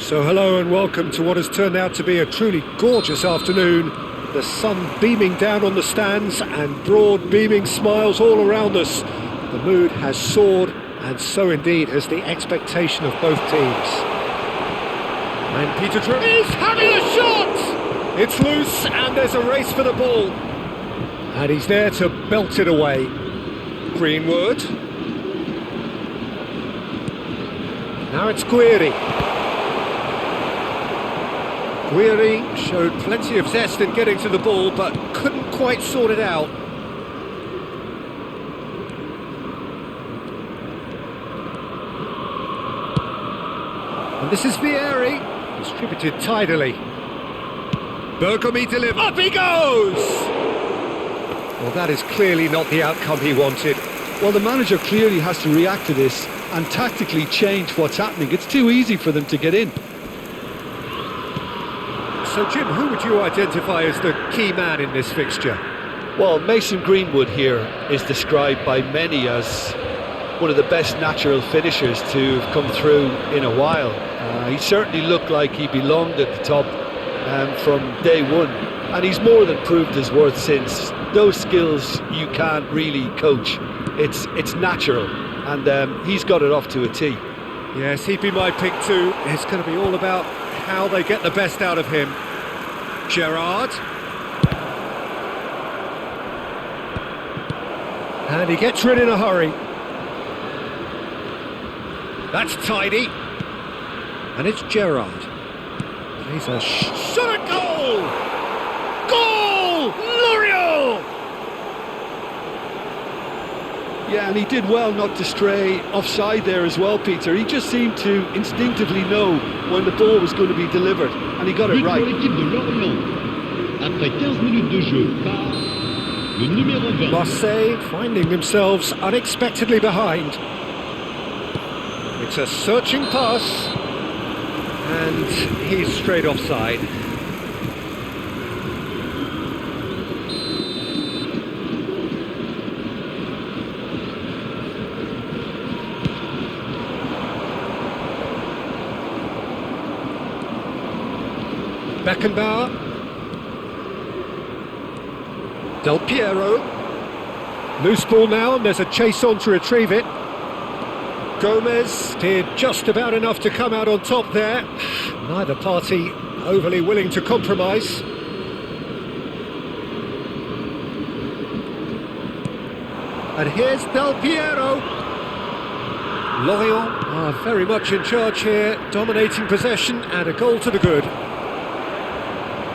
So hello and welcome to what has turned out to be a truly gorgeous afternoon. The sun beaming down on the stands and broad beaming smiles all around us. The mood has soared, and so indeed has the expectation of both teams. And Peter is having a shot! It's loose and there's a race for the ball. And he's there to belt it away. Greenwood. Now it's Guiri. Guiri showed plenty of zest in getting to the ball, but couldn't quite sort it out. And this is Vieri, distributed tidily. Bergomi delivers. Up he goes! Well, that is clearly not the outcome he wanted. Well, the manager clearly has to react to this and tactically change what's happening. It's too easy for them to get in. So, Jim, who would you identify as the key man in this fixture? Well, Mason Greenwood here is described by many as one of the best natural finishers to have come through in a while. He certainly looked like he belonged at the top from day one, and he's more than proved his worth since. Those skills you can't really coach. It's natural, and he's got it off to a T. Yes, he'd be my pick too. It's going to be all about how they get the best out of him. Gerrard. And he gets rid in a hurry. That's tidy. And it's Gerrard. He's a shot at goal! Goal! L'Oreal! Yeah, and he did well not to stray offside there as well, Peter. He just seemed to instinctively know when the ball was going to be delivered, and he got it right. L'équipe de Lorient, après 15 minutes de jeu, par le numéro 20. Marseille finding themselves unexpectedly behind. It's a searching pass, and he's straight offside. Beckenbauer. Del Piero. Loose ball now, and there's a chase on to retrieve it. Gomez did just about enough to come out on top there. Neither party overly willing to compromise. And here's Del Piero. Lorient are very much in charge here, dominating possession, and a goal to the good.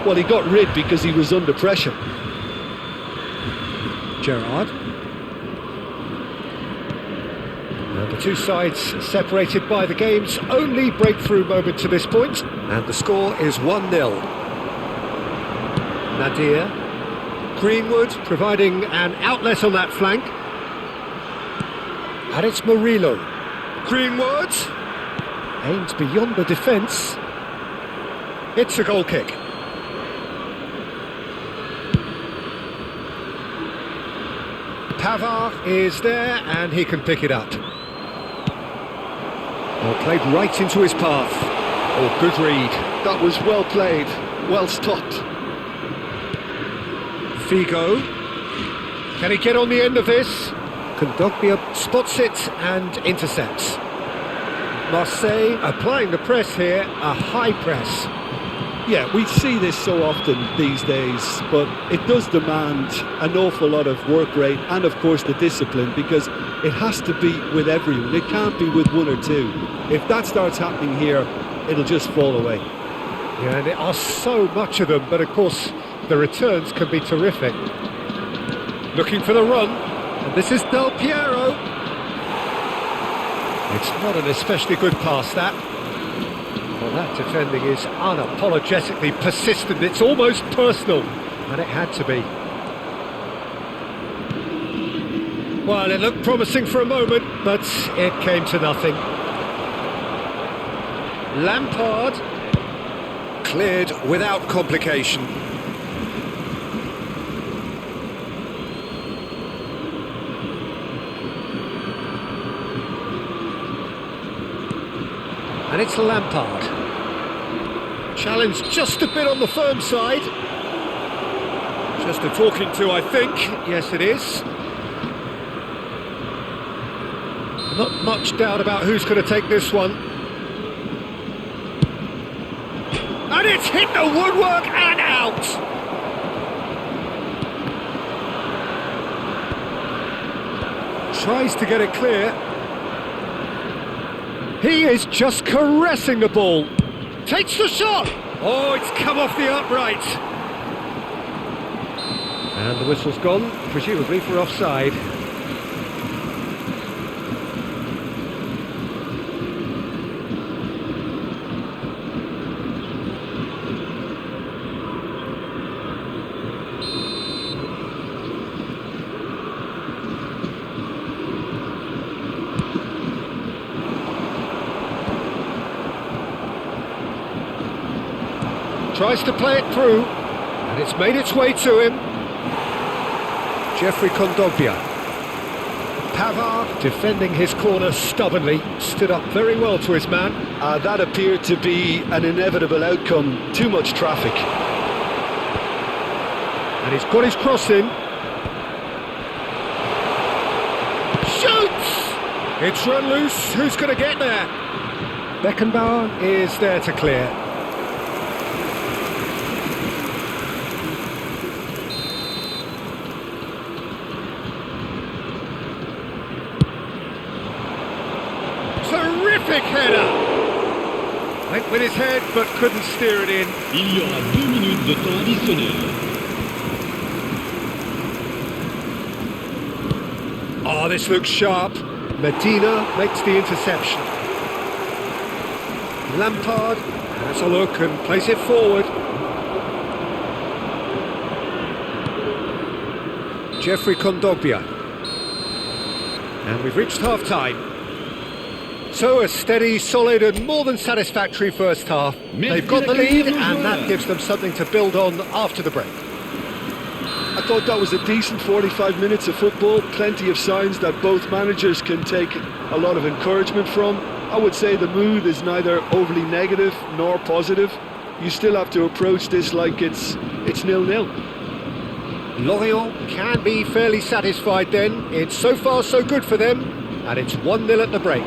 Well, he got rid because he was under pressure. Gerrard. And the two sides separated by the game's only breakthrough moment to this point, and the score is 1-0. Nadir. Greenwood providing an outlet on that flank. And it's Murillo. Greenwood aims beyond the defence. It's a goal kick. Pavard is there, and he can pick it up. Well, played right into his path. Oh, good read. That was well played, well stopped. Figo. Can he get on the end of this? Kondogbia spots it and intercepts. Marseille applying the press here, a high press. Yeah, we see this so often these days, but it does demand an awful lot of work rate and, of course, the discipline, because it has to be with everyone. It can't be with one or two. If that starts happening here, it'll just fall away. Yeah, and there are so much of them, but of course, the returns can be terrific. Looking for the run, and this is Del Piero. It's not an especially good pass, that. Well, that defending is unapologetically persistent. It's almost personal, and it had to be. Well, it looked promising for a moment, but it came to nothing. Lampard cleared without complication. And it's Lampard. Challenge just a bit on the firm side. Just a talking to, I think. Yes, it is. Not much doubt about who's going to take this one. And it's hit the woodwork and out! Tries to get it clear. He is just caressing the ball. Takes the shot! Oh, it's come off the upright. And the whistle's gone, presumably for offside. Tries to play it through, and it's made its way to him. Jeffrey Kondogbia. Pavard defending his corner stubbornly, stood up very well to his man. That appeared to be an inevitable outcome, too much traffic. And he's got his cross in. Shoots! It's run loose, who's going to get there? Beckenbauer is there to clear. Terrific header! Went with his head but couldn't steer it in. Il y aura 2 minutes de temps additionnel. Oh, this looks sharp. Medina makes the interception. Lampard has a look and plays it forward. Jeffrey Kondogbia. And we've reached half-time. So a steady, solid and more than satisfactory first half. They've got the lead and that gives them something to build on after the break. I thought that was a decent 45 minutes of football, plenty of signs that both managers can take a lot of encouragement from. I would say the mood is neither overly negative nor positive. You still have to approach this like it's 0-0. Lorient can be fairly satisfied then. It's so far so good for them, and it's 1-0 at the break.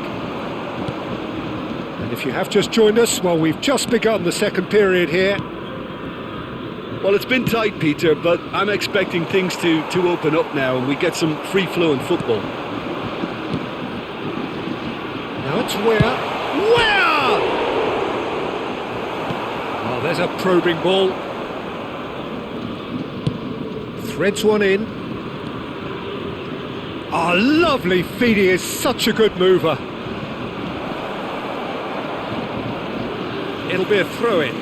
And if you have just joined us, well, we've just begun the second period here. Well, it's been tight, Peter, but I'm expecting things to open up now and we get some free-flowing football. Now it's Where? Oh, there's a probing ball. Threads one in. Oh, lovely feed, he is such a good mover. It'll be a throw-in.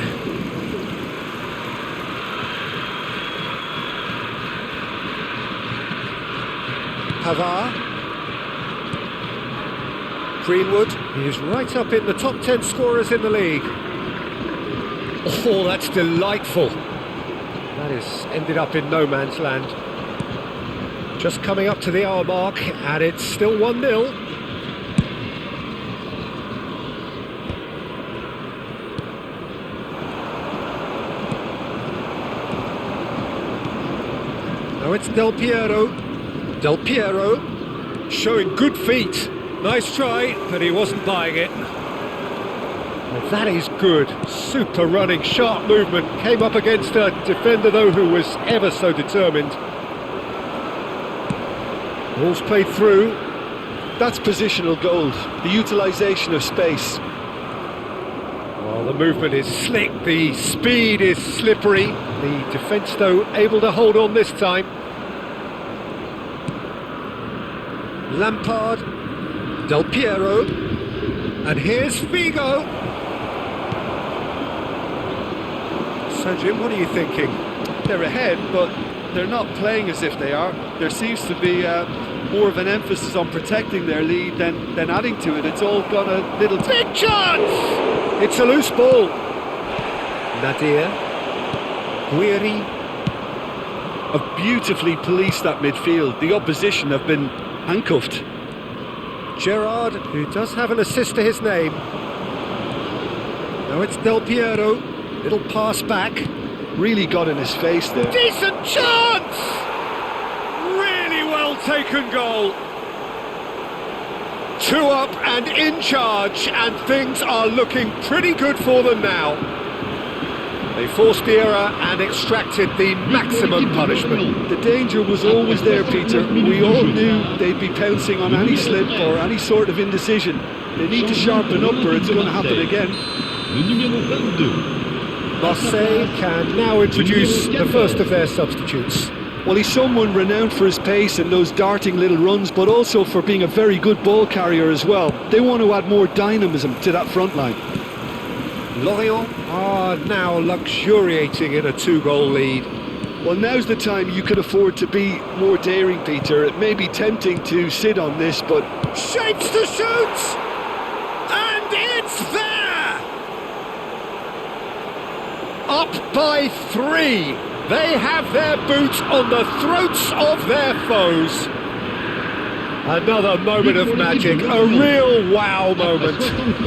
Pavard. Greenwood, he is right up in the top 10 scorers in the league. Oh, that's delightful. That has ended up in no man's land. Just coming up to the hour mark, and it's still 1-0. Now it's Del Piero. Del Piero showing good feet. Nice try, but he wasn't buying it. Well, that is good. Super running, sharp movement. Came up against a defender, though, who was ever so determined. Ball's played through. That's positional gold, the utilisation of space. Well, the movement is slick, the speed is slippery. The defence, though, able to hold on this time. Lampard, Del Piero, and here's Figo. So Jim, what are you thinking? They're ahead, but they're not playing as if they are. There seems to be more of an emphasis on protecting their lead than adding to it. It's all gone a little... Big chance! It's a loose ball. Nadir, Guiri. Have beautifully policed that midfield. The opposition have been handcuffed. Gerrard, who does have an assist to his name. Now it's Del Piero. Little pass back. Really got in his face there. Decent chance! Really well taken goal. 2 up and in charge, and things are looking pretty good for them now. They forced the error and extracted the maximum punishment. The danger was always there, Peter. We all knew they'd be pouncing on any slip or any sort of indecision. They need to sharpen up or it's going to happen again. Le numéro 22. Marseille can now introduce the first of their substitutes. Well, he's someone renowned for his pace and those darting little runs, but also for being a very good ball carrier as well. They want to add more dynamism to that front line. Lorient are now luxuriating in a 2-goal lead. Well, now's the time you can afford to be more daring, Peter. It may be tempting to sit on this, but... Shapes to shoot! And it's there! Up by 3. They have their boots on the throats of their foes. Another moment of magic, a real wow moment.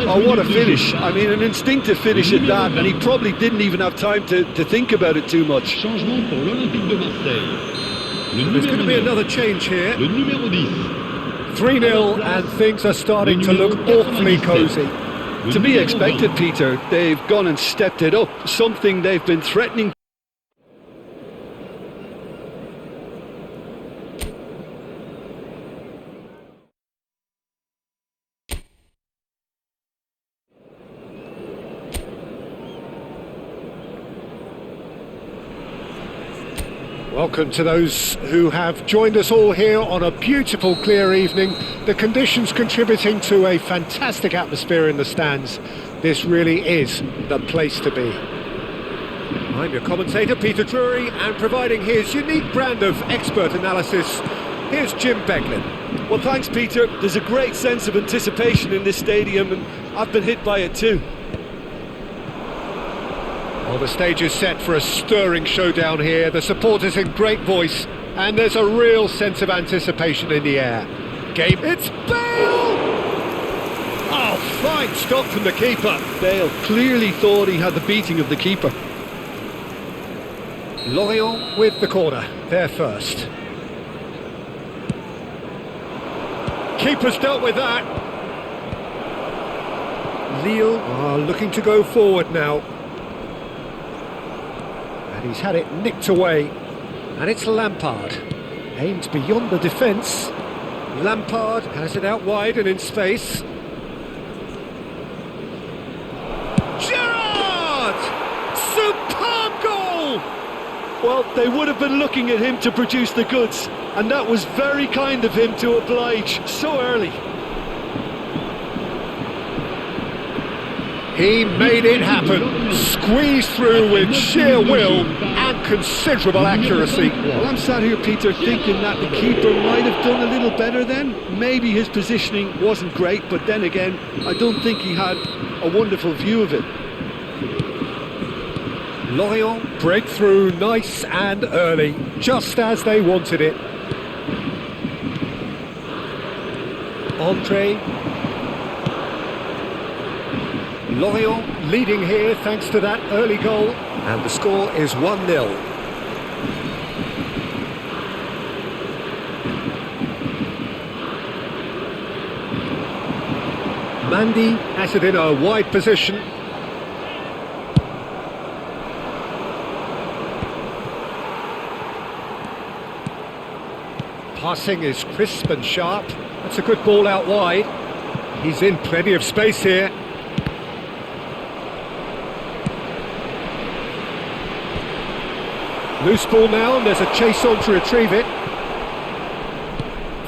Oh, what a finish. I mean, an instinctive finish at that, and he probably didn't even have time to think about it too much. Changement pour l'Olympique de Marseille. There's going to be another change here. Le numéro 10. 3-0 and things are starting to look awfully cosy. To be expected, Peter. They've gone and stepped it up, something they've been threatening. Welcome to those who have joined us all here on a beautiful clear evening. The conditions contributing to a fantastic atmosphere in the stands. This really is the place to be. I'm your commentator, Peter Drury, and providing his unique brand of expert analysis, here's Jim Beglin. Well, thanks, Peter. There's a great sense of anticipation in this stadium, and I've been hit by it too. Well, the stage is set for a stirring showdown here. The supporters in great voice, and there's a real sense of anticipation in the air. Game, it's Bale! Oh, fine stop from the keeper. Bale clearly thought he had the beating of the keeper. Lorient with the corner, they're first. Keeper's dealt with that. Lille are looking to go forward now. He's had it nicked away, and it's Lampard. Aimed beyond the defence. Lampard has it out wide and in space. Gerrard! Superb goal! Well, they would have been looking at him to produce the goods, and that was very kind of him to oblige so early. He made it happen, squeezed through with sheer will and considerable accuracy. Well, I'm sat here, Peter, thinking that the keeper might have done a little better then. Maybe his positioning wasn't great, but then again, I don't think he had a wonderful view of it. Lorient break through nice and early, just as they wanted it. Andre. Lorient leading here thanks to that early goal, and the score is 1-0. Mandy has it in a wide position. Passing is crisp and sharp. That's a good ball out wide. He's in plenty of space here. Loose ball now, and there's a chase on to retrieve it.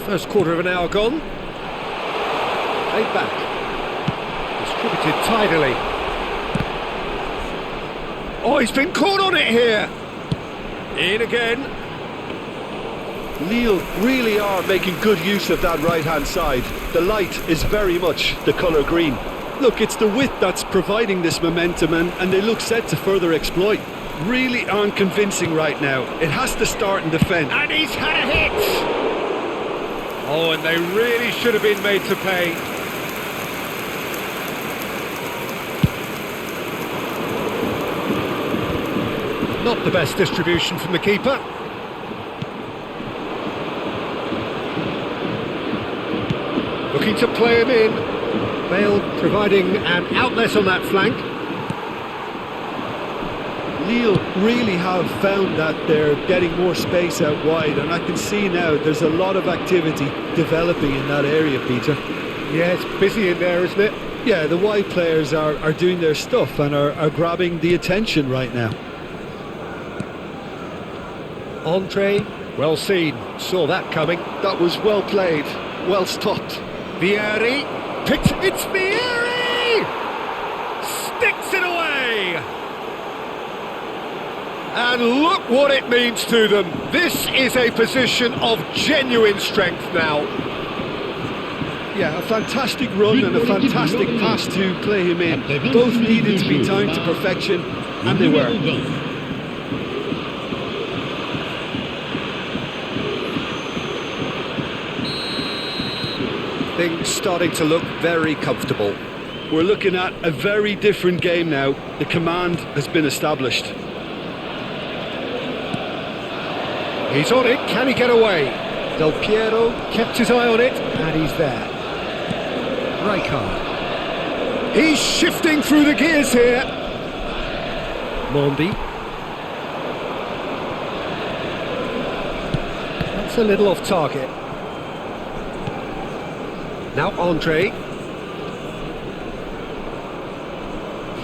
First quarter of an hour gone. Played back. Distributed tidily. Oh, he's been caught on it here. In again. Lille really are making good use of that right-hand side. The light is very much the colour green. Look, it's the width that's providing this momentum, and they look set to further exploit. Really aren't convincing right now. It has to start and defend. And he's had a hit! Oh, and they really should have been made to pay. Not the best distribution from the keeper. Looking to play him in. Bale providing an outlet on that flank. Lille really have found that they're getting more space out wide, and I can see now there's a lot of activity developing in that area, Peter. Yeah, it's busy in there, isn't it? Yeah, the wide players are doing their stuff and are grabbing the attention right now. Andre, well seen, saw that coming. That was well played, well stopped. Vieri, it's Vieri! Sticks it away! And look what it means to them. This is a position of genuine strength now. Yeah, a fantastic run and a fantastic pass to play him in. Both needed to be timed to perfection, and they were. Things starting to look very comfortable. We're looking at a very different game now. The command has been established. He's on it, can he get away? Del Piero kept his eye on it, and he's there. Rijkaard. He's shifting through the gears here. Mondi. That's a little off target. Now Andre.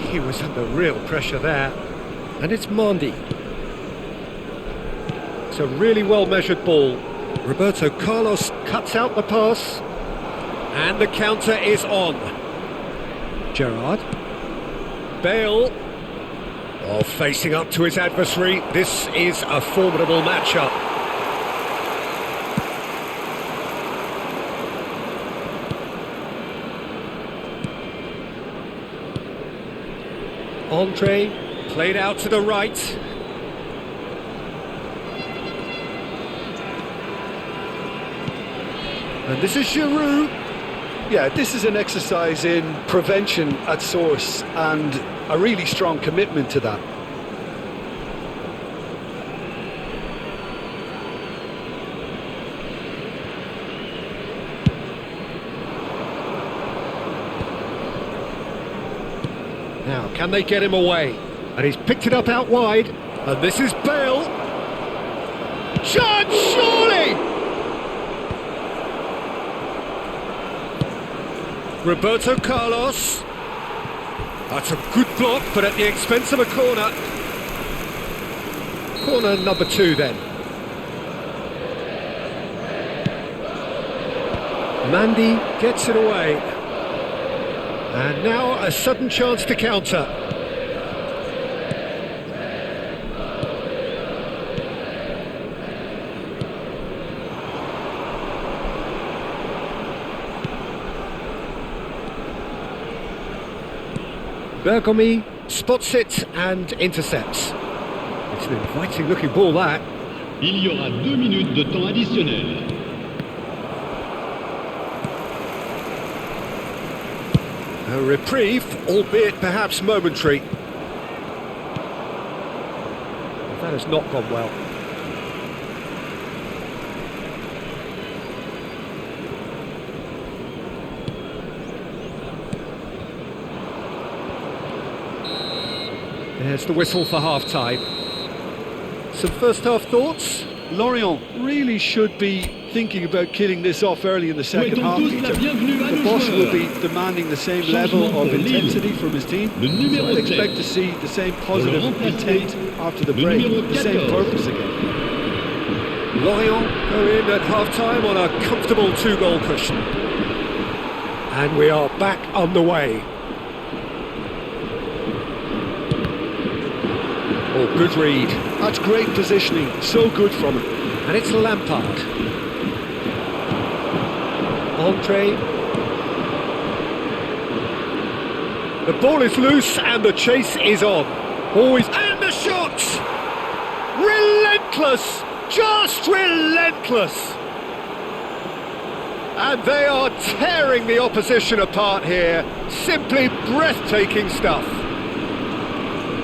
He was under real pressure there. And it's Mondi. It's a really well-measured ball. Roberto Carlos cuts out the pass. And the counter is on. Gerrard. Bale. Oh, facing up to his adversary. This is a formidable matchup. Andre played out to the right. And this is Giroud. Yeah, this is an exercise in prevention at source and a really strong commitment to that. Now, can they get him away? And he's picked it up out wide. And this is Bale. Chance, surely! Roberto Carlos. That's a good block, but at the expense of a corner. Corner number 2 then. Mandy gets it away. And now a sudden chance to counter. Bergomi spots it and intercepts. It's an inviting looking ball, that. Il y aura 2 minutes de temps additionnel. A reprieve, albeit perhaps momentary. That has not gone well. There's the whistle for half-time. Some first-half thoughts? Lorient really should be thinking about killing this off early in the second half, Peter. The boss will be demanding the same level of intensity from his team, so I'd expect to see the same positive intent after the break, the same purpose again. Lorient go in at half-time on a comfortable 2-goal cushion. And we are back underway. Oh, good read. That's great positioning, so good from him. And it's Lampard. Andre. The ball is loose and the chase is on. Always. And the shot! Relentless! Just relentless! And they are tearing the opposition apart here. Simply breathtaking stuff.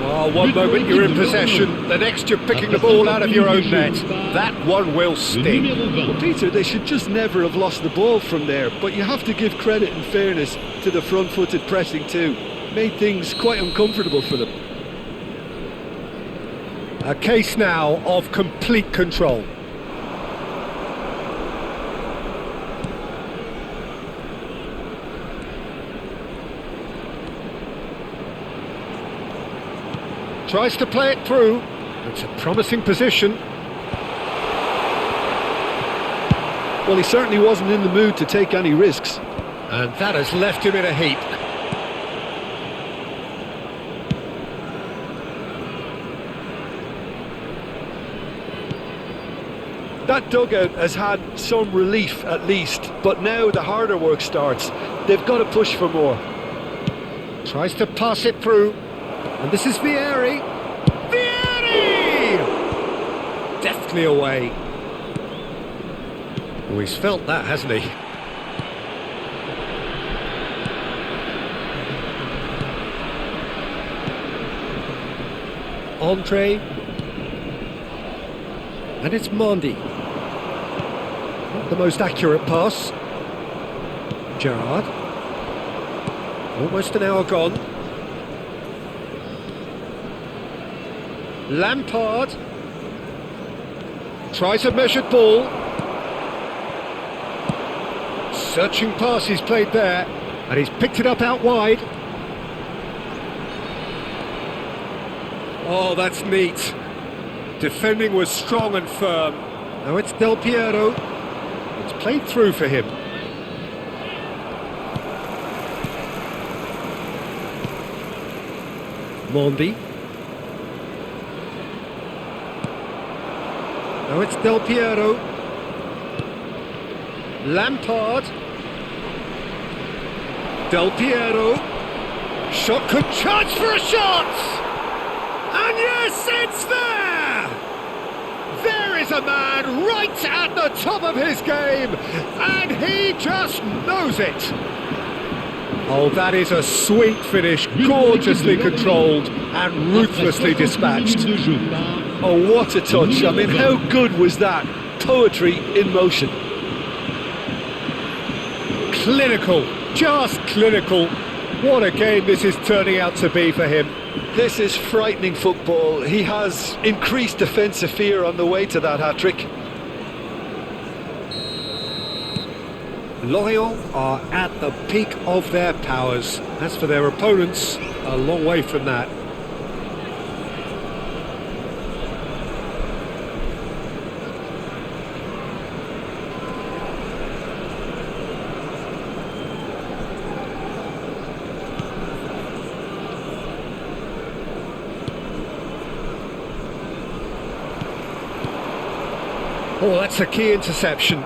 Oh, one moment you're in possession, the next you're picking the ball out of your own net. That one will sting. Well, Peter, they should just never have lost the ball from there, but you have to give credit and fairness to the front-footed pressing too. Made things quite uncomfortable for them. A case now of complete control. Tries to play it through. It's a promising position. Well, he certainly wasn't in the mood to take any risks. And that has left him in a heap. That dugout has had some relief at least, but now the harder work starts. They've got to push for more. Tries to pass it through. And this is Vieri. Vieri! Deftly away. Oh, he's felt that, hasn't he? Andre. And it's Mondi. Not the most accurate pass. Gerrard. Almost an hour gone. Lampard tries a measured ball. Searching pass he's played there, and he's picked it up out wide. Oh, that's neat. Defending was strong and firm. Now it's Del Piero. It's played through for him. Mondi. Now it's Del Piero. Lampard. Del Piero. Shot could charge for a shot! And yes, it's there! There is a man right at the top of his game, and he just knows it. Oh, that is a sweet finish, gorgeously controlled and ruthlessly dispatched. Oh, what a touch. I mean, how good was that? Poetry in motion. Clinical, just clinical. What a game this is turning out to be for him. This is frightening football. He has increased defensive fear on the way to that hat-trick. Lorient are at the peak of their powers. As for their opponents, a long way from that. Oh, that's a key interception.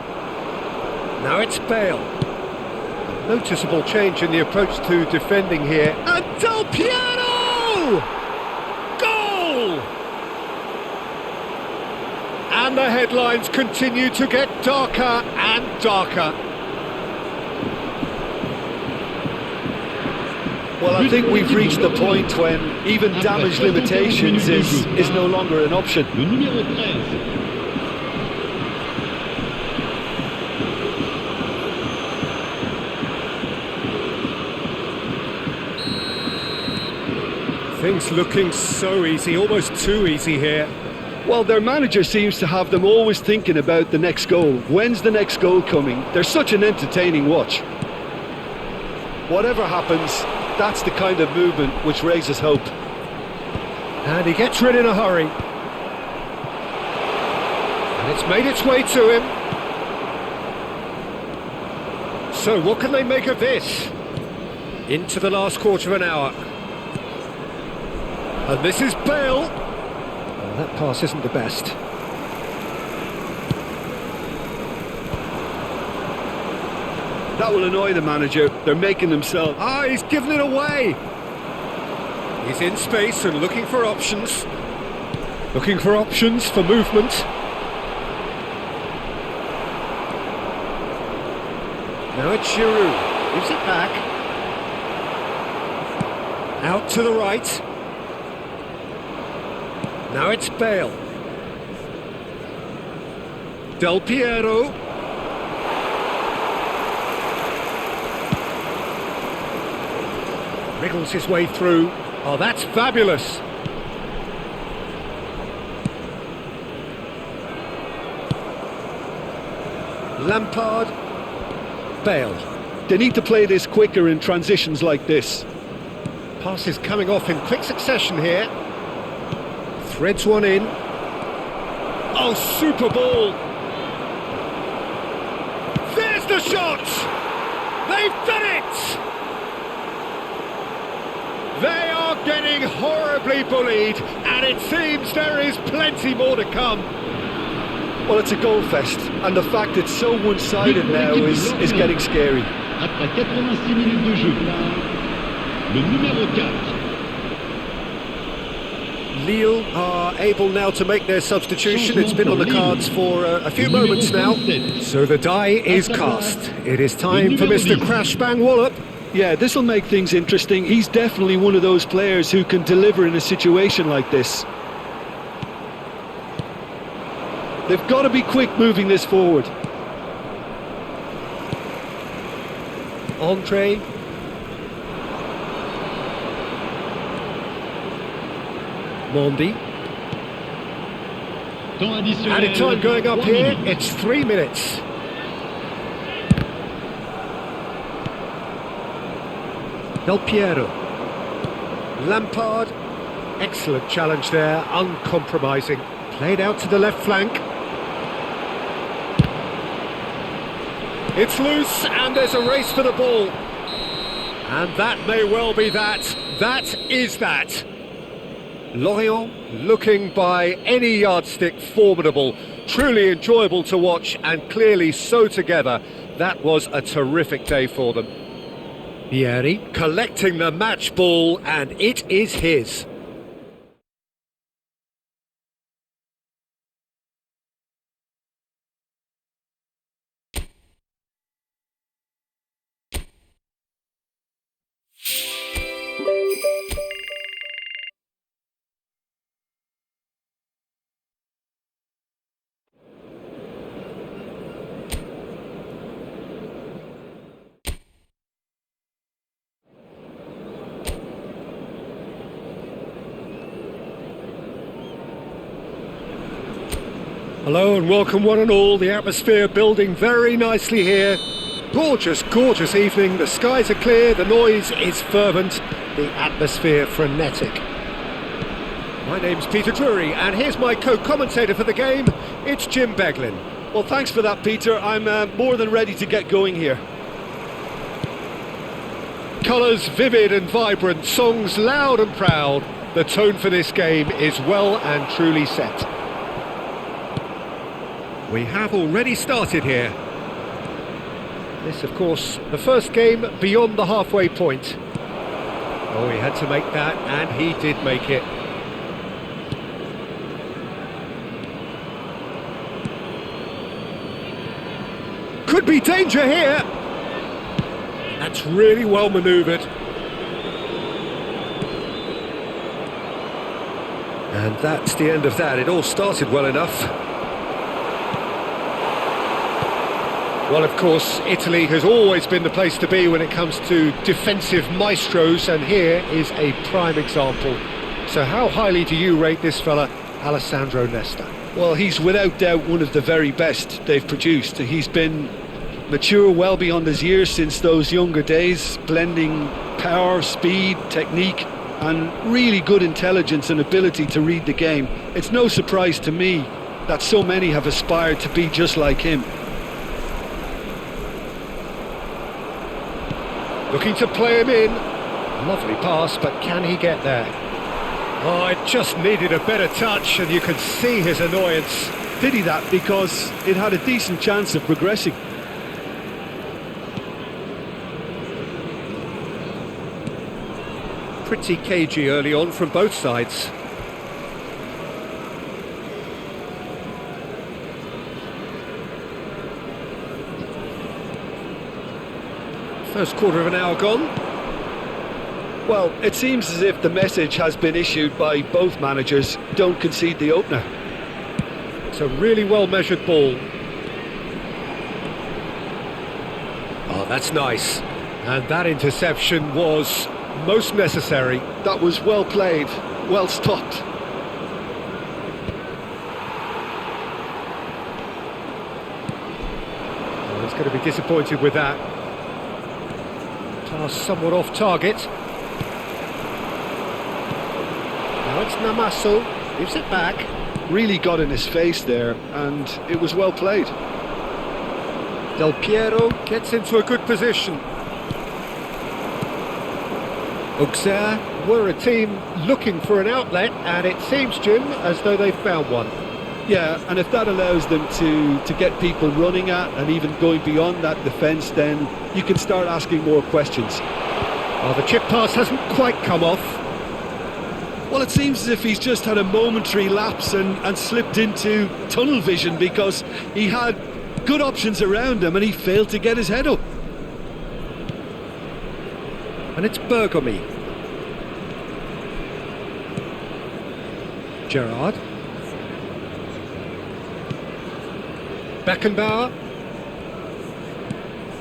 Now it's Bale. Noticeable change in the approach to defending here. And Del Piero! Goal! And the headlines continue to get darker and darker. Well, I think we've reached the point when even damage limitations is no longer an option. Le numéro 13. Things looking so easy, almost too easy here. Well, their manager seems to have them always thinking about the next goal. When's the next goal coming? They're such an entertaining watch. Whatever happens, that's the kind of movement which raises hope. And he gets rid in a hurry. And it's made its way to him. So what can they make of this? Into the last quarter of an hour. And this is Bale. Oh, that pass isn't the best. That will annoy the manager. They're making themselves. Ah, he's given it away. He's in space and looking for options. Looking for options for movement. Now it's Giroud. Gives it back. Out to the right. Now it's Bale. Del Piero. Wriggles his way through. Oh, that's fabulous. Lampard. Bale. They need to play this quicker in transitions like this. Passes coming off in quick succession here. Threads one in. Oh, super ball. There's the shot! They've done it! They are getting horribly bullied, and it seems there is plenty more to come. Well, it's a goal fest, and the fact it's so one-sided now is getting scary. Après 86 minutes de jeu par le numéro 4. Lille are able now to make their substitution. It's been on the cards for a few moments now. So the die is cast. It is time for Mr. Crash Bang Wallop. Yeah, this will make things interesting. He's definitely one of those players who can deliver in a situation like this. They've got to be quick moving this forward. Andre. Mondi. Temps additionnel. Added time going up 3 here. minutes. It's 3 minutes. Del Piero. Lampard. Excellent challenge there, uncompromising. Played out to the left flank. It's loose and there's a race for the ball. And that may well be that. That is that. Lorient looking by any yardstick formidable. Truly enjoyable to watch and clearly so together. That was a terrific day for them. Vieri collecting the match ball and it is his. Hello and welcome one and all. The atmosphere building very nicely here. Gorgeous, gorgeous evening. The skies are clear, the noise is fervent, the atmosphere frenetic. My name's Peter Drury and here's my co-commentator for the game. It's Jim Beglin. Well, thanks for that, Peter. I'm more than ready to get going here. Colours vivid and vibrant, songs loud and proud. The tone for this game is well and truly set. We have already started here. This, of course, the first game beyond the halfway point. Oh, he had to make that, and he did make it. Could be danger here. That's really well manoeuvred. And that's the end of that. It all started well enough. Well, of course, Italy has always been the place to be when it comes to defensive maestros, and here is a prime example. So how highly do you rate this fella, Alessandro Nesta? Well, he's without doubt one of the very best they've produced. He's been mature well beyond his years since those younger days, blending power, speed, technique, and really good intelligence and ability to read the game. It's no surprise to me that so many have aspired to be just like him. Looking to play him in. Lovely pass, but can he get there? Oh, it just needed a better touch, and you could see his annoyance. Pity that, because it had a decent chance of progressing. Pretty cagey early on from both sides. First quarter of an hour gone. Well, it seems as if the message has been issued by both managers: don't concede the opener. It's a really well-measured ball. Oh, that's nice. And that interception was most necessary. That was well played, well stopped. Oh, he's going to be disappointed with that. Pass somewhat off target. Now it's Namaso, gives it back. Really got in his face there, and it was well played. Del Piero gets into a good position. Auxerre were a team looking for an outlet, and it seems, Jim, as though they've found one. Yeah, and if that allows them to get people running at and even going beyond that defence, then you can start asking more questions. Oh, the chip pass hasn't quite come off. Well, it seems as if he's just had a momentary lapse and slipped into tunnel vision, because he had good options around him and he failed to get his head up. And it's Bergomi. Gerrard. Beckenbauer.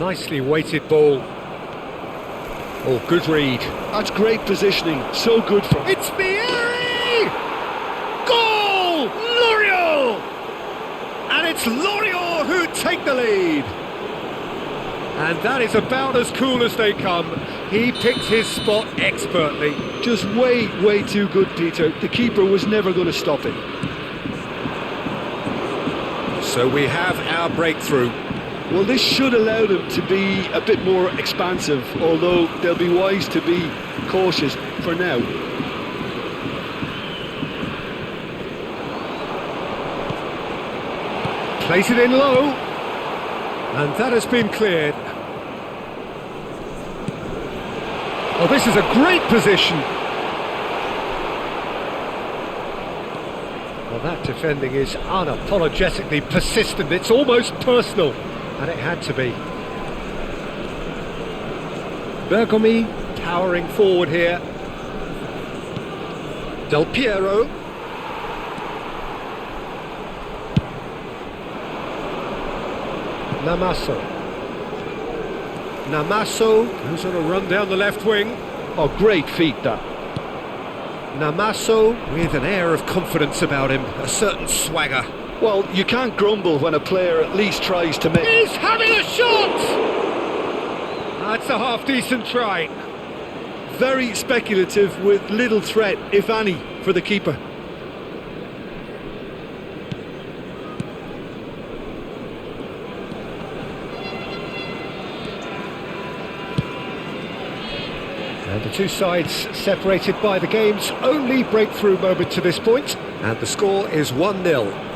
Nicely weighted ball. Oh, good read. That's great positioning, so good for him. It's Vieri! Goal! Loriot! And it's Loriot who take the lead. And that is about as cool as they come. He picked his spot expertly. Just way too good, Peter. The keeper was never going to stop it. So we have our breakthrough. Well, this should allow them to be a bit more expansive, although they'll be wise to be cautious for now. Plays it in low. And that has been cleared. Oh, this is a great position. Well, that defending is unapologetically persistent. It's almost personal. And it had to be. Bergomi powering forward here. Del Piero. Namaso. Namaso goes on a run down the left wing. Oh, great feat that. Namaso with an air of confidence about him, a certain swagger. Well, you can't grumble when a player at least tries to make... He's having a shot! That's a half-decent try. Very speculative with little threat, if any, for the keeper. And the two sides separated by the game's only breakthrough moment to this point. And the score is 1-0.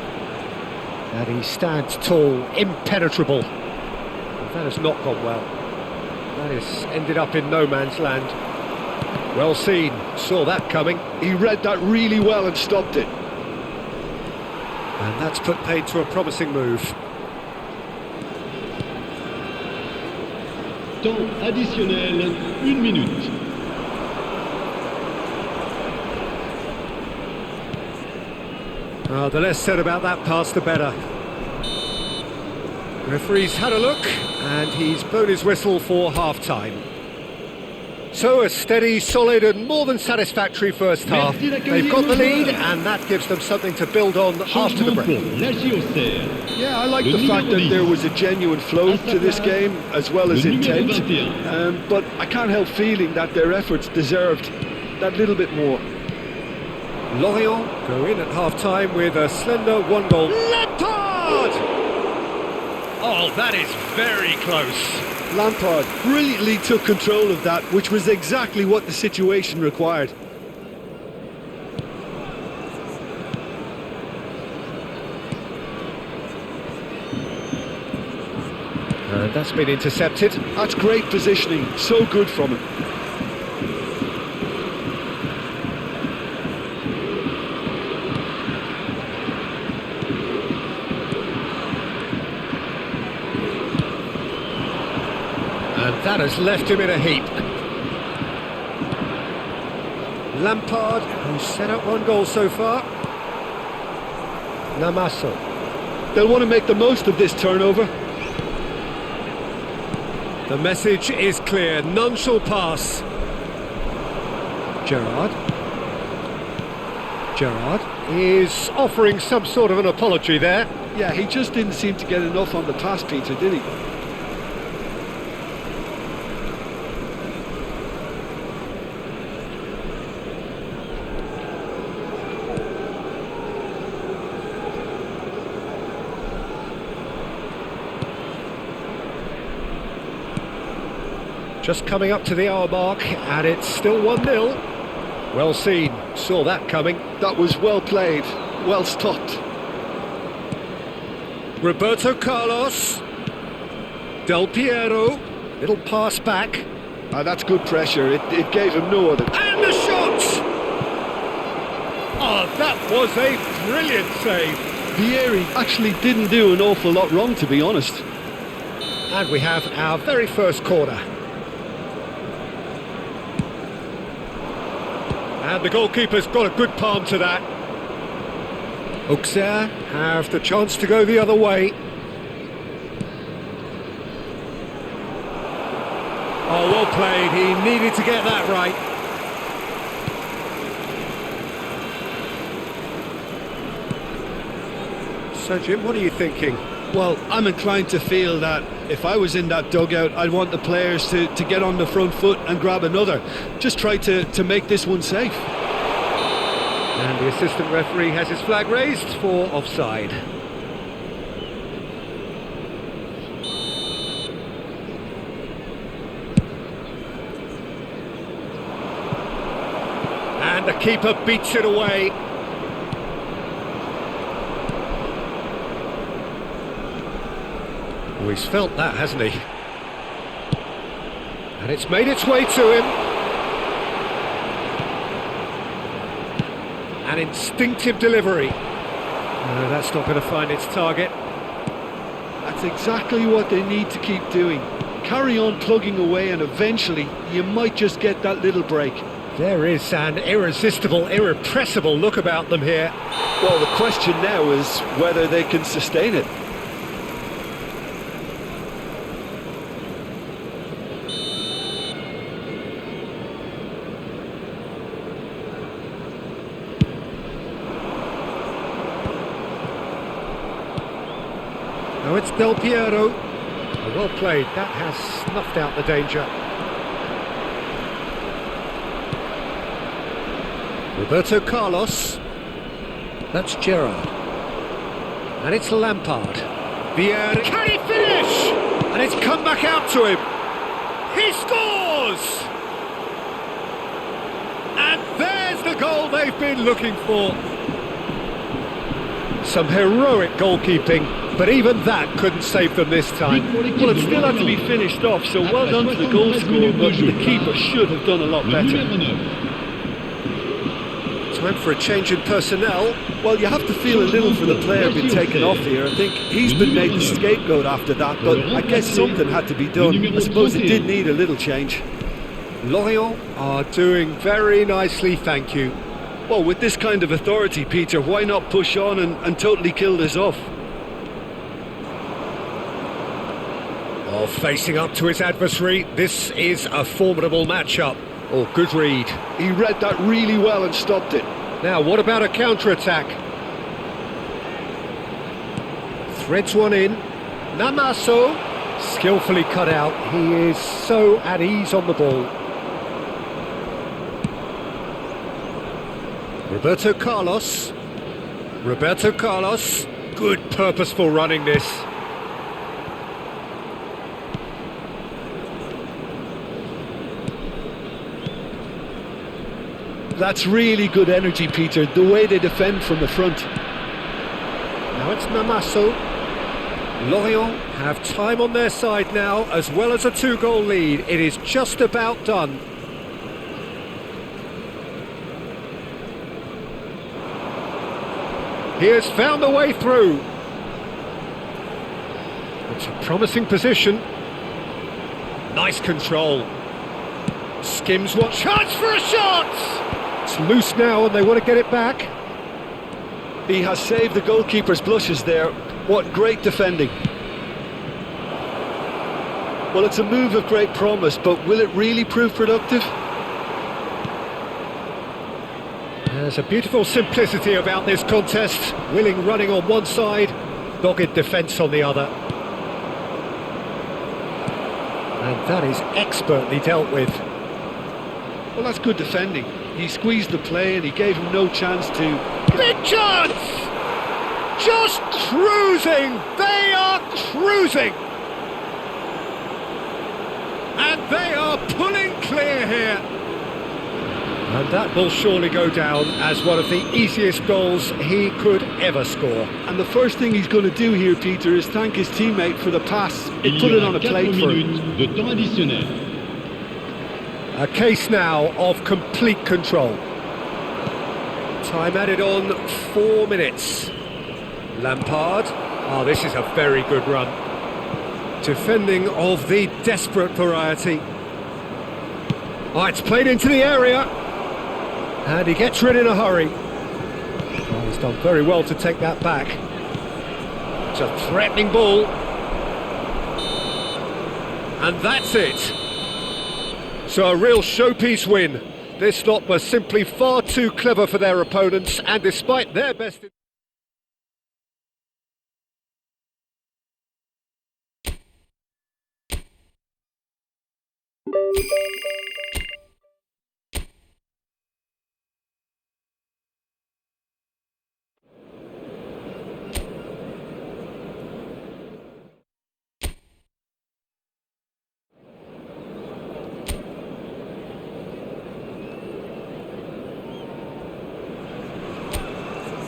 And he stands tall, impenetrable. And that has not gone well. That has ended up in no man's land. Well seen, saw that coming. He read that really well and stopped it. And that's put paid to a promising move. Temps additionnel, 1 minute. The less said about that pass, the better. Referee's had a look, and he's blown his whistle for half-time. So a steady, solid and more than satisfactory first half. They've got the lead, and that gives them something to build on after the break. Yeah, I like the fact that there was a genuine flow to this game, as well as intent. But I can't help feeling that their efforts deserved that little bit more. Lorient go in at half-time with a slender 1-goal. Lampard! Oh, that is very close. Lampard brilliantly took control of that, which was exactly what the situation required. And that's been intercepted. That's great positioning, so good from him. And that has left him in a heap. Lampard, who's set up one goal so far. Namaso. They'll want to make the most of this turnover. The message is clear, none shall pass. Gerrard is offering some sort of an apology there. Yeah, he just didn't seem to get enough on the pass, Peter, did he? Just coming up to the hour mark, and it's still 1-0. Well seen, saw that coming. That was well played, well stopped. Roberto Carlos. Del Piero. Little pass back. That's good pressure, it gave him no other. And the shot! Oh, that was a brilliant save. Vieri actually didn't do an awful lot wrong, to be honest. And we have our very first corner. And the goalkeeper's got a good palm to that. Auxerre have the chance to go the other way. Oh, well played. He needed to get that right. So, Jim, what are you thinking? Well, I'm inclined to feel that if I was in that dugout, I'd want the players to get on the front foot and grab another. Just try to make this one safe. And the assistant referee has his flag raised for offside. And the keeper beats it away. Oh, he's felt that, hasn't he? And it's made its way to him. An instinctive delivery. No, that's not going to find its target. That's exactly what they need to keep doing. Carry on plugging away and eventually you might just get that little break. There is an irresistible, irrepressible look about them here. Well, the question now is whether they can sustain it. Now it's Del Piero. Well played, that has snuffed out the danger. Roberto Carlos. That's Gerrard. And it's Lampard. Vieira. Can he finish? And it's come back out to him. He scores! And there's the goal they've been looking for. Some heroic goalkeeping, but even that couldn't save them this time. Well, it still had to be finished off, so well done to the goal scorer, but the keeper should have done a lot better. Time for a change in personnel. Well, you have to feel a little for the player being taken off here. I think he's been made the scapegoat after that, but I guess something had to be done. I suppose it did need a little change. Lorient are doing very nicely, thank you. Well, with this kind of authority, Peter, why not push on and totally kill this off? Oh, facing up to his adversary, this is a formidable matchup. Oh, good read. He read that really well and stopped it. Now, what about a counter-attack? Threads one in. Namaso, skillfully cut out. He is so at ease on the ball. Roberto Carlos. Good purposeful running this. That's really good energy, Peter, the way they defend from the front. Now it's Namaso. Lorient have time on their side now, as well as a 2-goal lead. It is just about done. He has found a way through. It's a promising position. Nice control. Skims what chance for a shot! It's loose now and they want to get it back. He has saved the goalkeeper's blushes there. What great defending. Well, it's a move of great promise, but will it really prove productive? There's a beautiful simplicity about this contest. Willing running on one side, dogged defence on the other. And that is expertly dealt with. Well, that's good defending. He squeezed the play and he gave him no chance to... Big chance! Just cruising! They are cruising! And they are pulling clear here. And that will surely go down as one of the easiest goals he could ever score. And the first thing he's going to do here, Peter, is thank his teammate for the pass. It put it on a plate for him. De temps additionnel. A case now of complete control. Time added on 4 minutes. Lampard. Oh, this is a very good run. Defending of the desperate variety. Oh, it's played into the area. And he gets rid in a hurry. Oh, he's done very well to take that back. It's a threatening ball. And that's it. So a real showpiece win. This lot were simply far too clever for their opponents, and despite their best...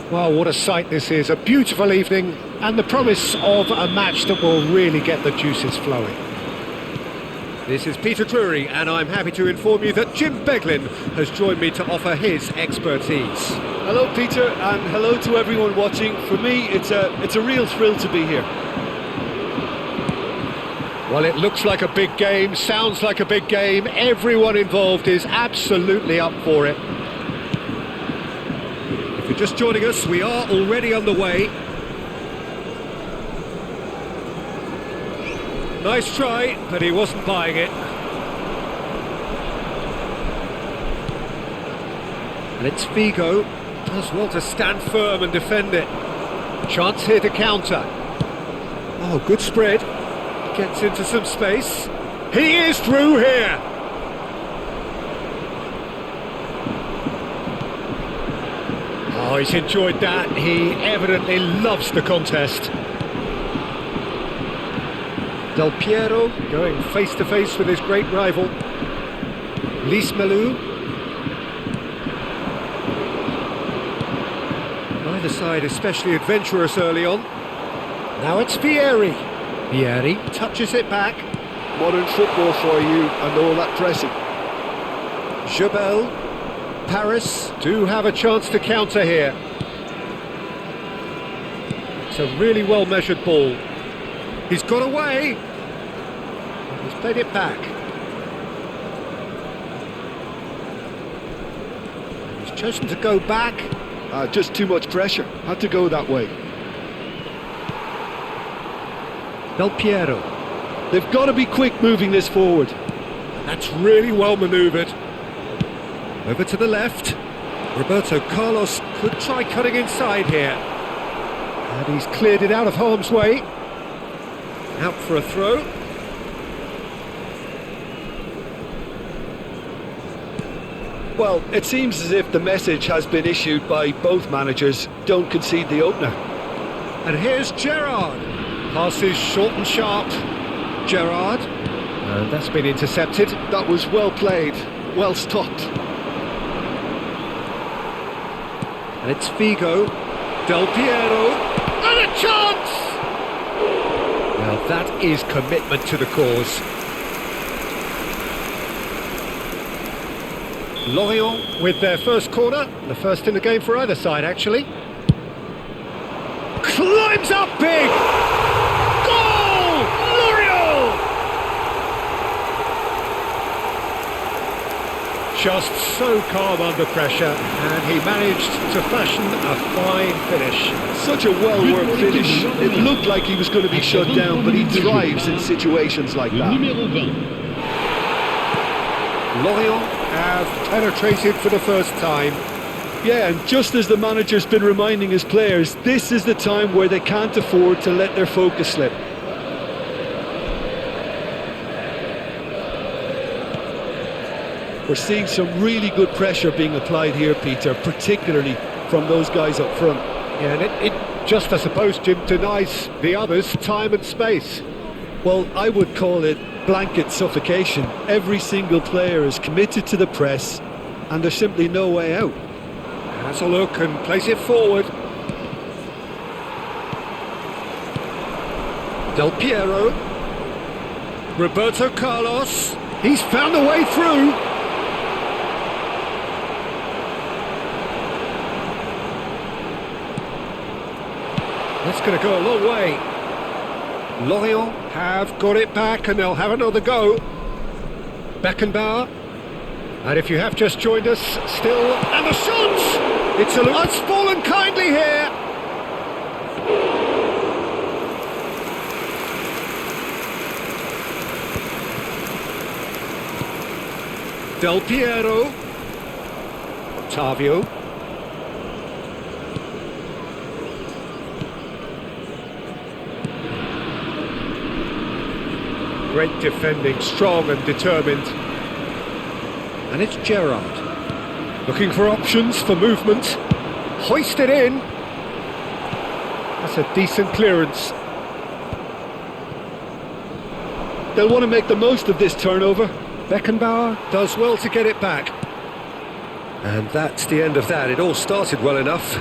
Well, what a sight this is, a beautiful evening and the promise of a match that will really get the juices flowing. This is Peter Drury and I'm happy to inform you that Jim Beglin has joined me to offer his expertise. Hello, Peter, and hello to everyone watching. For me, it's a real thrill to be here. Well, it looks like a big game, sounds like a big game. Everyone involved is absolutely up for it. If you're just joining us, we are already underway. Nice try, but he wasn't buying it. And it's Figo. Does well to stand firm and defend it. Chance here to counter. Oh, good spread. Gets into some space. He is through here. Oh, he's enjoyed that. He evidently loves the contest. Del Piero going face to face with his great rival. Lismalu. Neither side especially adventurous early on. Now it's Vieri. Vieri touches it back. Modern football for you and all that pressing. Jabel. Paris do have a chance to counter here. It's a really well measured ball. He's got away. He's played it back. He's chosen to go back. Just too much pressure. Had to go that way. Del Piero. They've got to be quick moving this forward. That's really well manoeuvred. Over to the left. Roberto Carlos could try cutting inside here. And he's cleared it out of harm's way. Out for a throw. Well, it seems as if the message has been issued by both managers. Don't concede the opener. And here's Gerrard. Passes short and sharp. Gerrard. And that's been intercepted. That was well played. Well stopped. And it's Figo. Del Piero. And a chance! Now that is commitment to the cause. Lorient with their first corner. The first in the game for either side, actually. Climbs up big! Goal! Lorient! Just so calm under pressure, and he managed to fashion a fine finish. Such a well-worked finish. It looked like he was going to be shut down, but he thrives in situations like Le that. numéro 20. Lorient have penetrated for the first time. Yeah, and just as the manager's been reminding his players, this is the time where they can't afford to let their focus slip. We're seeing some really good pressure being applied here, Peter, particularly from those guys up front. Yeah, and it just, I suppose, Jim, denies the others time and space. Well, I would call it blanket suffocation. Every single player is committed to the press, and there's simply no way out. Has a look and plays it forward. Del Piero. Roberto Carlos. He's found a way through. That's going to go a long way. Lorient have got it back and they'll have another go. Beckenbauer. And if you have just joined us, still, and the shot! It's fallen kindly here. Del Piero. Octavio. Great defending, strong and determined. And it's Gerrard. Looking for options for movement. Hoisted in. That's a decent clearance. They'll want to make the most of this turnover. Beckenbauer does well to get it back. And that's the end of that. It all started well enough.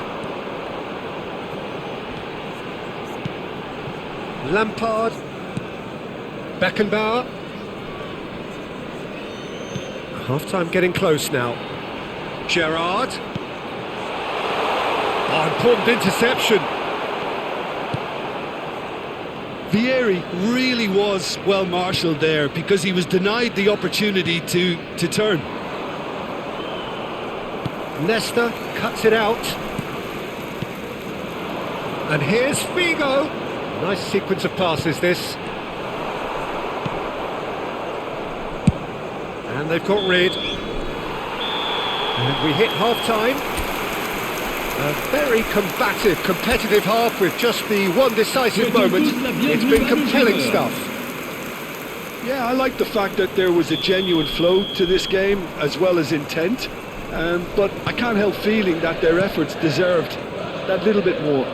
Lampard. Beckenbauer. Half-time getting close now. Gerrard. Oh, important interception. Vieri really was well marshalled there because he was denied the opportunity to turn. Nesta cuts it out. And here's Figo. Nice sequence of passes, this. And they've got rid. And we hit half-time. A very combative, competitive half with just the one decisive moment. It's been compelling stuff. Yeah, I like the fact that there was a genuine flow to this game as well as intent. But I can't help feeling that their efforts deserved that little bit more.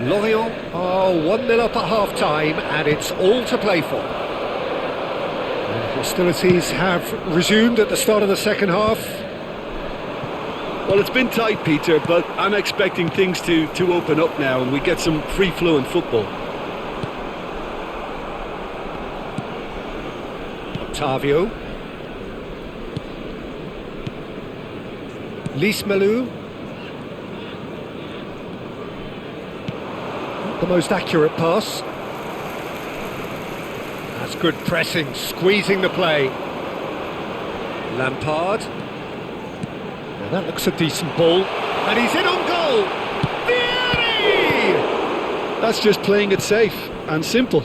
Lorient are 1-0 up at half-time and it's all to play for. Hostilities have resumed at the start of the second half. Well, it's been tight, Peter, but I'm expecting things to open up now and we get some free-flowing football. Octavio. Lismalu. Not the most accurate pass. That's good pressing, squeezing the play. Lampard. Now that looks a decent ball. And he's in on goal! Vieri! That's just playing it safe and simple.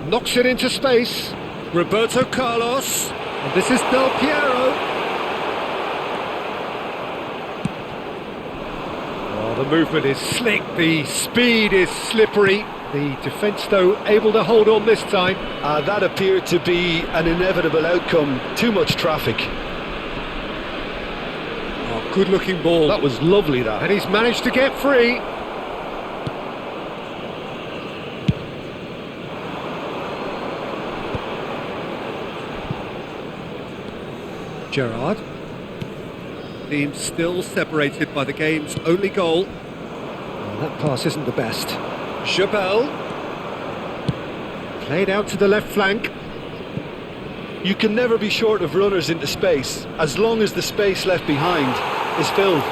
Knocks it into space. Roberto Carlos. And this is Del Piero. Oh, the movement is slick, the speed is slippery. The defence, though, able to hold on this time. That appeared to be an inevitable outcome. Too much traffic. Oh, good-looking ball. That was lovely, that. And he's managed to get free. Gerrard. Team still separated by the game's only goal. Well, that pass isn't the best. Jabel. Played out to the left flank. You can never be short of runners into space, as long as the space left behind is filled.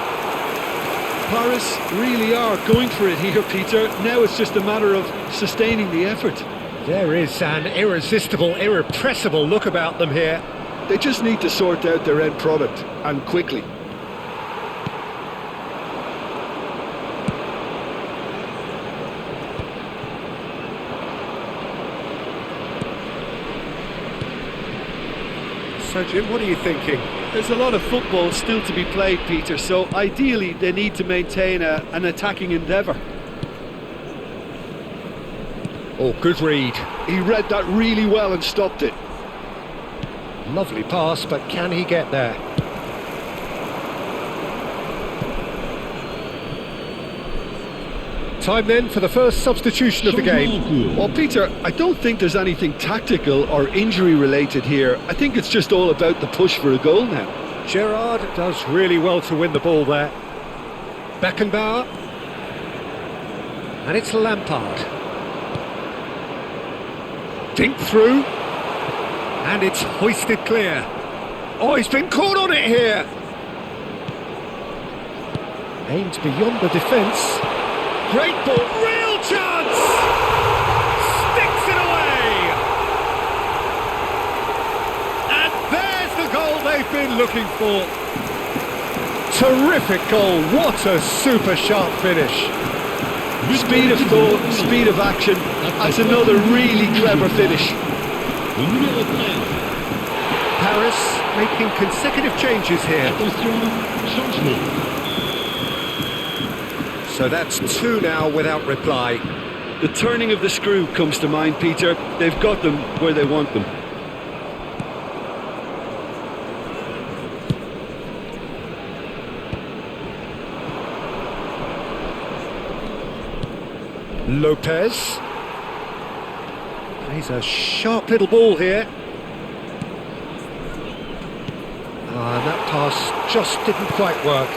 Paris really are going for it here, Peter. Now it's just a matter of sustaining the effort. There is an irresistible, irrepressible look about them here. They just need to sort out their end product, and quickly. So Jim, what are you thinking? There's a lot of football still to be played, Peter, so ideally they need to maintain an attacking endeavour. Oh, good read. He read that really well and stopped it. Lovely pass, but can he get there? Time then for the first substitution of the game. Well, Peter, I don't think there's anything tactical or injury related here. I think it's just all about the push for a goal now. Gerrard does really well to win the ball there. Beckenbauer. And it's Lampard. Dink through. And it's hoisted clear. Oh, he's been caught on it here. Aimed beyond the defence. Great ball, real chance! Sticks it away! And there's the goal they've been looking for. Terrific goal, what a super sharp finish. Speed of thought, speed of action, that's another really clever finish. Paris making consecutive changes here. So that's two now without reply. The turning of the screw comes to mind, Peter. They've got them where they want them. Lopez. Plays a sharp little ball here. And that pass just didn't quite work.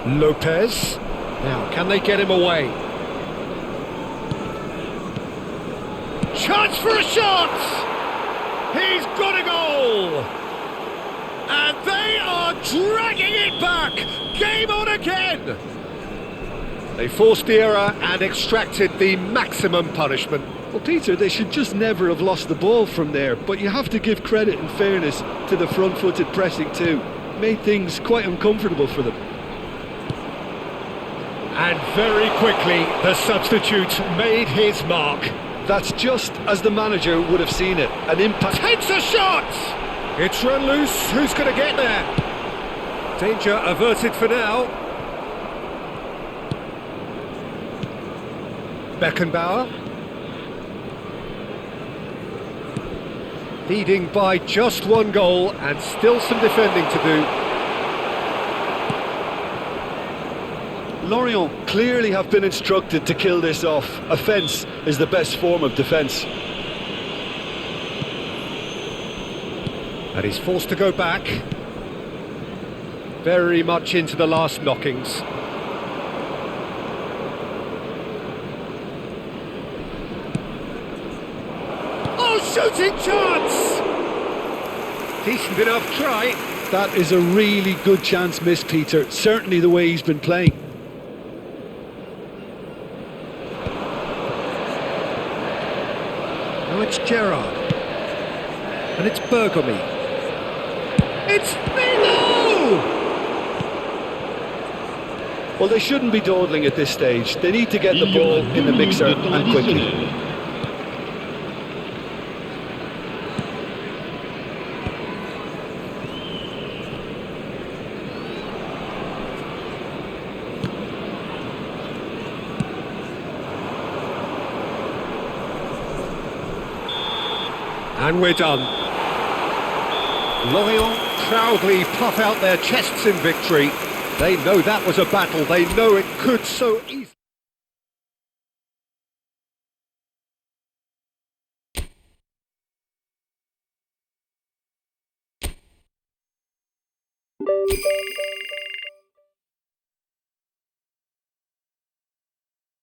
Lopez. Now, can they get him away? Chance for a shot! He's got a goal! And they are dragging it back! Game on again! They forced the error and extracted the maximum punishment. Well, Peter, they should just never have lost the ball from there, but you have to give credit and fairness to the front-footed pressing too. Made things quite uncomfortable for them. And very quickly, the substitute made his mark. That's just as the manager would have seen it. An impact. Takes a shot! It's run loose. Who's going to get there? Danger averted for now. Beckenbauer. Leading by just one goal and still some defending to do. Lorient clearly have been instructed to kill this off. Offence is the best form of defence. And he's forced to go back. Very much into the last knockings. Oh, shooting chance! Decent enough try. That is a really good chance missed, Peter. Certainly the way he's been playing. Now it's Gerrard. And it's Bergomi. It's Milo! Well, they shouldn't be dawdling at this stage. They need to get the ball in the mixer and quickly. And we're done. Lorient proudly puff out their chests in victory. They know that was a battle. They know it could so easily.